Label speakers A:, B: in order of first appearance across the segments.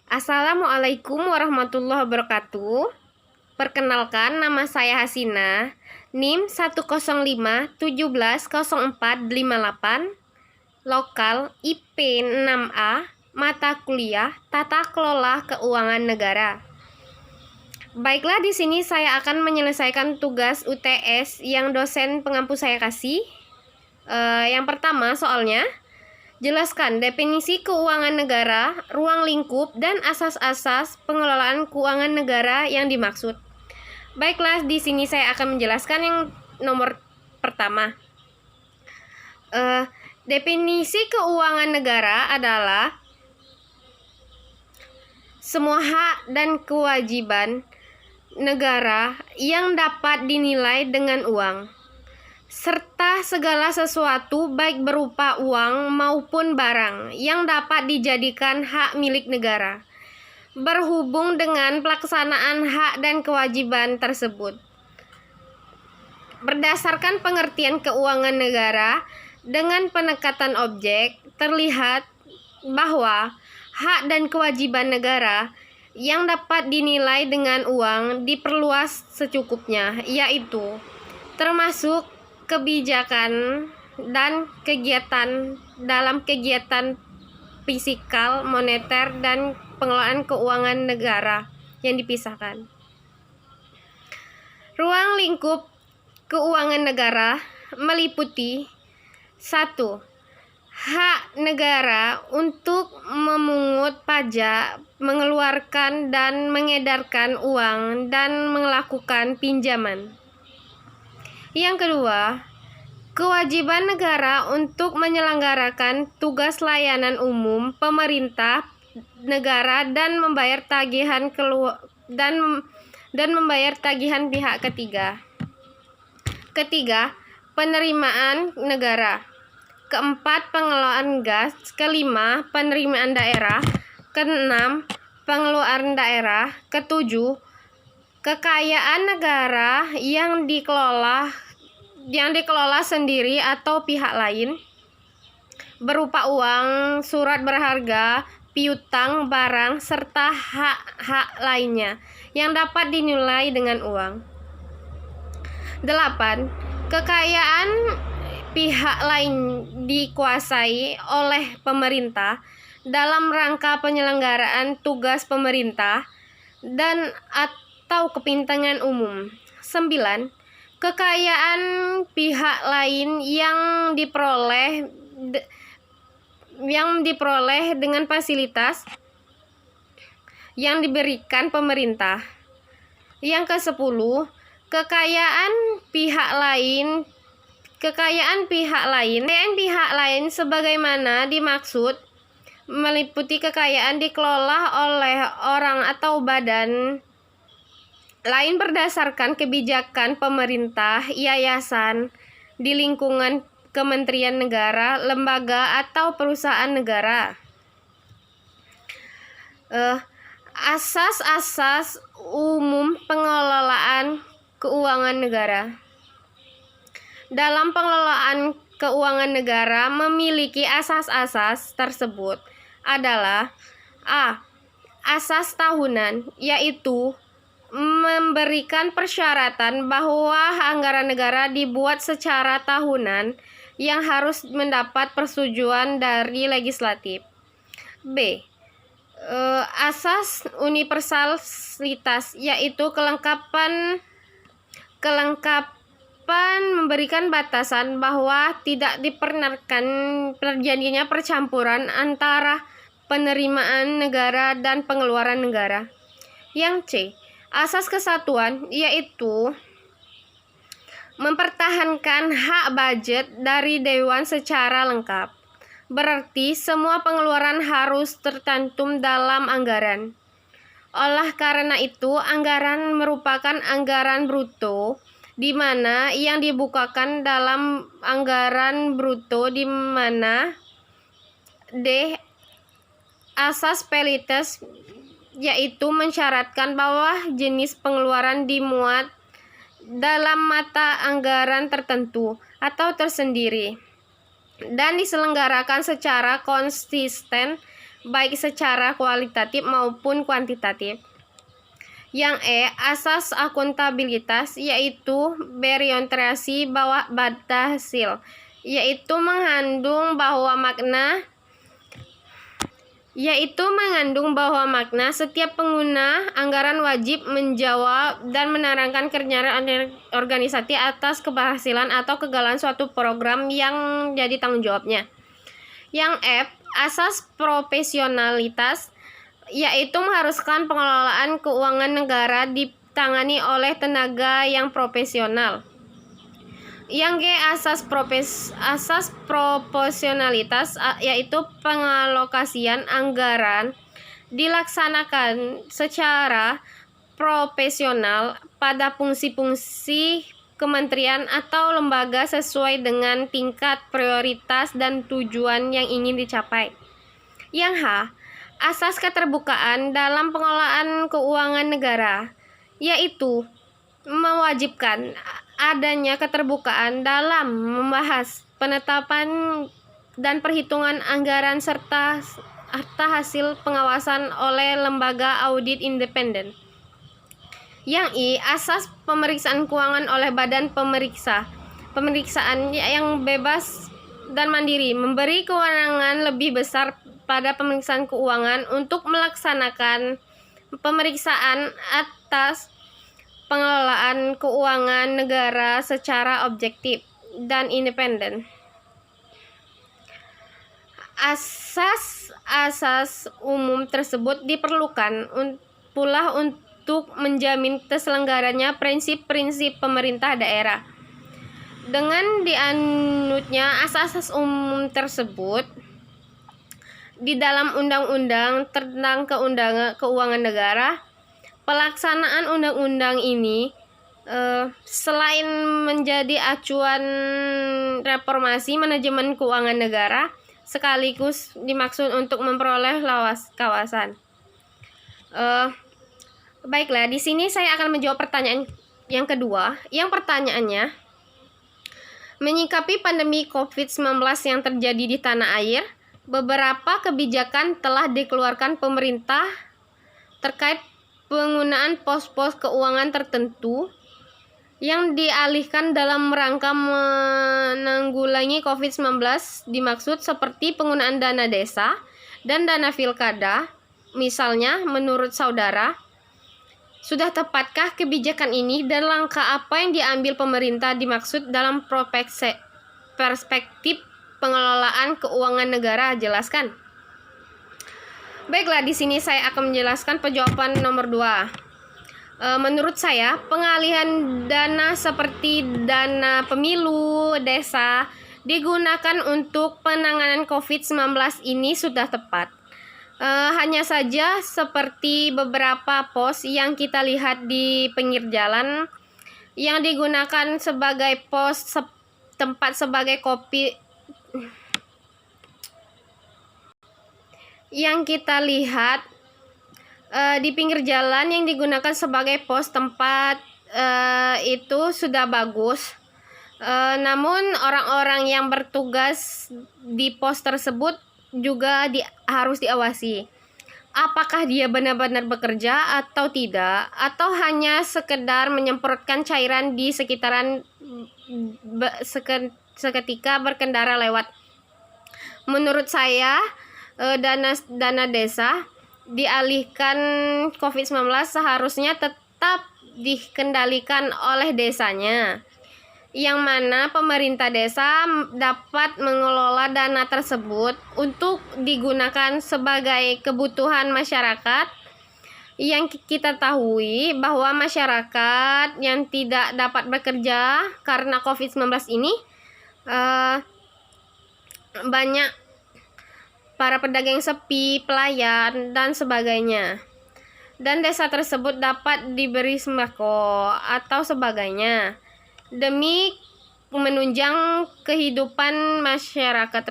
A: Assalamualaikum warahmatullahi wabarakatuh. Perkenalkan, nama saya Hasina, NIM 105170458, lokal IP 6A, mata kuliah Tata Kelola Keuangan Negara. Baiklah, di sini saya akan menyelesaikan tugas UTS yang dosen pengampu saya kasih. Yang pertama soalnya, jelaskan definisi keuangan negara, ruang lingkup, dan asas-asas pengelolaan keuangan negara yang dimaksud. Baiklah, di sini saya akan menjelaskan yang nomor pertama. Definisi keuangan negara adalah semua hak dan kewajiban negara yang dapat dinilai dengan uang, serta segala sesuatu baik berupa uang maupun barang yang dapat dijadikan hak milik negara, berhubung dengan pelaksanaan hak dan kewajiban tersebut. Berdasarkan pengertian keuangan negara dengan penekatan objek, terlihat bahwa hak dan kewajiban negara yang dapat dinilai dengan uang diperluas secukupnya, yaitu termasuk kebijakan dan kegiatan dalam kegiatan fiskal, moneter, dan pengelolaan keuangan negara yang dipisahkan. Ruang lingkup keuangan negara meliputi 1. Hak negara untuk memungut pajak, mengeluarkan dan mengedarkan uang, dan melakukan pinjaman. Yang kedua, kewajiban negara untuk menyelenggarakan tugas layanan umum pemerintah negara dan membayar tagihan dan membayar tagihan pihak ketiga. Ketiga, penerimaan negara. Keempat, pengelolaan gas. Kelima, penerimaan daerah. Keenam, pengeluaran daerah. Ketujuh, kekayaan negara yang dikelola sendiri atau pihak lain, berupa uang, surat berharga, piutang, barang, serta hak-hak lainnya yang dapat dinilai dengan uang. 8. Kekayaan pihak lain dikuasai oleh pemerintah dalam rangka penyelenggaraan tugas pemerintah dan atau kepentingan umum. 9. Kekayaan pihak lain yang diperoleh dengan fasilitas yang diberikan pemerintah. Yang ke-10, kekayaan pihak lain sebagaimana dimaksud meliputi kekayaan dikelola oleh orang atau badan lain berdasarkan kebijakan pemerintah, yayasan, di lingkungan kementerian negara, lembaga, atau perusahaan negara. Asas-asas umum pengelolaan keuangan negara. Dalam pengelolaan keuangan negara memiliki asas-asas tersebut adalah A. Asas tahunan, yaitu memberikan persyaratan bahwa anggaran negara dibuat secara tahunan yang harus mendapat persetujuan dari legislatif. B. Asas universalitas, yaitu kelengkapan memberikan batasan bahwa tidak diperkenankan terjadinya percampuran antara penerimaan negara dan pengeluaran negara. Yang C. Asas kesatuan, yaitu mempertahankan hak budget dari Dewan secara lengkap. Berarti semua pengeluaran harus tercantum dalam anggaran. Oleh karena itu, anggaran merupakan anggaran bruto, di mana yang dibukukan dalam anggaran bruto, di mana D. Asas paritas, yaitu mensyaratkan bahwa jenis pengeluaran dimuat dalam mata anggaran tertentu atau tersendiri dan diselenggarakan secara konsisten baik secara kualitatif maupun kuantitatif. Yang asas akuntabilitas, yaitu berorientasi bawah pada hasil, yaitu mengandung bahwa makna setiap pengguna anggaran wajib menjawab dan menerangkan kerjaan organisasi atas keberhasilan atau kegagalan suatu program yang jadi tanggung jawabnya. Yang asas profesionalitas, yaitu mengharuskan pengelolaan keuangan negara ditangani oleh tenaga yang profesional. Yang asas proporsionalitas, yaitu pengalokasian anggaran dilaksanakan secara profesional pada fungsi-fungsi kementerian atau lembaga sesuai dengan tingkat prioritas dan tujuan yang ingin dicapai. Yang asas keterbukaan dalam pengelolaan keuangan negara, yaitu mewajibkan adanya keterbukaan dalam membahas penetapan dan perhitungan anggaran serta hasil pengawasan oleh lembaga audit independen. Yang asas pemeriksaan keuangan oleh badan pemeriksaan yang bebas dan mandiri, memberi kewenangan lebih besar pada pemeriksaan keuangan untuk melaksanakan pemeriksaan atas pengelolaan keuangan negara secara objektif dan independen. Asas umum tersebut diperlukan pula untuk menjamin terselenggaranya prinsip-prinsip pemerintah daerah. Dengan dianutnya asas umum tersebut di dalam Undang-Undang tentang Keuangan Negara, pelaksanaan undang-undang ini selain menjadi acuan reformasi manajemen keuangan negara, sekaligus dimaksud untuk memperoleh kawasan. Baiklah, di sini saya akan menjawab pertanyaan yang kedua. Yang pertanyaannya, menyikapi pandemi COVID-19 yang terjadi di tanah air, beberapa kebijakan telah dikeluarkan pemerintah terkait penggunaan pos-pos keuangan tertentu yang dialihkan dalam rangka menanggulangi COVID-19, dimaksud seperti penggunaan dana desa dan dana pilkada. Misalnya, menurut saudara, sudah tepatkah kebijakan ini dan langkah apa yang diambil pemerintah dimaksud dalam perspektif pengelolaan keuangan negara? Jelaskan. Baiklah, di sini saya akan menjelaskan jawaban nomor 2. Menurut saya, pengalihan dana seperti dana pemilu desa digunakan untuk penanganan COVID-19 ini sudah tepat. Hanya saja seperti beberapa pos yang kita lihat di pinggir jalan yang digunakan sebagai pos tempat sebagai kopi, yang kita lihat di pinggir jalan yang digunakan sebagai pos tempat itu sudah bagus. Namun orang-orang yang bertugas di pos tersebut juga harus diawasi. Apakah dia benar-benar bekerja atau tidak, atau hanya sekedar menyemprotkan cairan di sekitaran seketika berkendara lewat. Menurut saya, dana desa dialihkan COVID-19 seharusnya tetap dikendalikan oleh desanya, yang mana pemerintah desa dapat mengelola dana tersebut untuk digunakan sebagai kebutuhan masyarakat. Yang kita tahui bahwa masyarakat yang tidak dapat bekerja karena COVID-19 ini banyak para pedagang sepi, pelayan, dan sebagainya. Dan desa tersebut dapat diberi sembako atau sebagainya demi menunjang kehidupan masyarakat,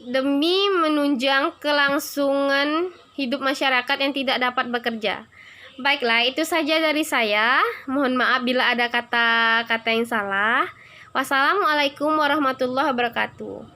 A: demi menunjang kelangsungan hidup masyarakat yang tidak dapat bekerja. Baiklah, itu saja dari saya. Mohon maaf bila ada kata-kata yang salah. Wassalamualaikum warahmatullahi wabarakatuh.